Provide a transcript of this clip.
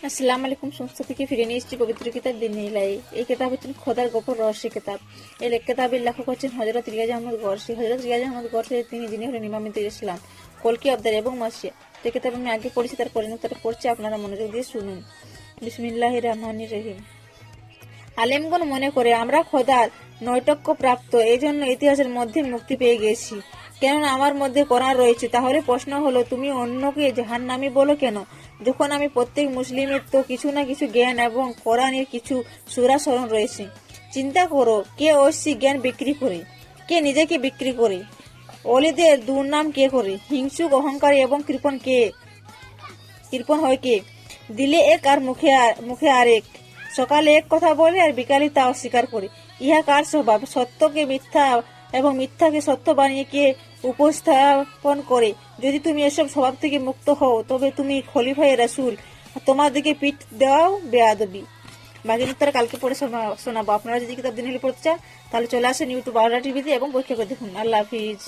আসসালামু আলাইকুম। সংস্থা থেকে ফিরে নিয়ে এসেছি পবিত্র কিতাব দিন ইলাই। এই কিতাব হচ্ছেন খোদার গফর রহস্য কিতাব। এই কিতাবের লেখক হচ্ছেন হযরত রিয়াজ আহমদ গরসি। হযরত রিয়াজ আহমদ গরসি যিনি হলেন ইমামে ইসলাম, কলকি আবদার এবং মাসিয়া। তো কিতাব আমি আগে পড়েছি, তার পরিণতটা পড়ছি, আপনারা মনোযোগ দিয়ে শুনুন। বিসমিল্লাহির রহমানির রহিম। আলেমগণ মনে করে আমরা খোদার নৈটক্য প্রাপ্ত, এই জন্য ইতিহাসের মধ্যে মুক্তি পেয়ে গেছি, কেননা আমার মধ্যে কোরআন রয়েছে। তাহলে প্রশ্ন হলো, তুমি অন্যকে জাহান্নামী বলো কেন, যখন আমি প্রত্যেক মুসলিমের তো কিছু না কিছু জ্ঞান এবং কোরআনের কিছু সূরা স্মরণ রয়েছে। চিন্তা করো, কে ঐশী জ্ঞান বিক্রি করে, কে নিজেকে বিক্রি করে, অলিদের দুর্নাম কে করে, হিংসুক অহংকারী এবং কৃপণ হয় কে, দিলে এক আর মুখে আরেক, সকালে এক কথা বলে আর বিকালে তা অস্বীকার করে। ইহা কার স্বভাব? সত্যকে মিথ্যা এবং মিথ্যাকে সত্য বানিয়ে কে উপস্থাপন করে। যদি তুমি এসব স্বভাব থেকে মুক্ত হও, তবে তুমি খলিফায়ে রাসূল, তোমার দিকে পিঠ দেওয়াও বেয়াদবি। বাকি উত্তর কালকে পড়ে শোনাবো। আপনারা যদি কিতাব দিন পড়তে চান, তাহলে চলে আসেন ইউটিউব আওলা টিভিতে এবং পরীক্ষা করে দেখুন। আল্লাহ হাফিজ।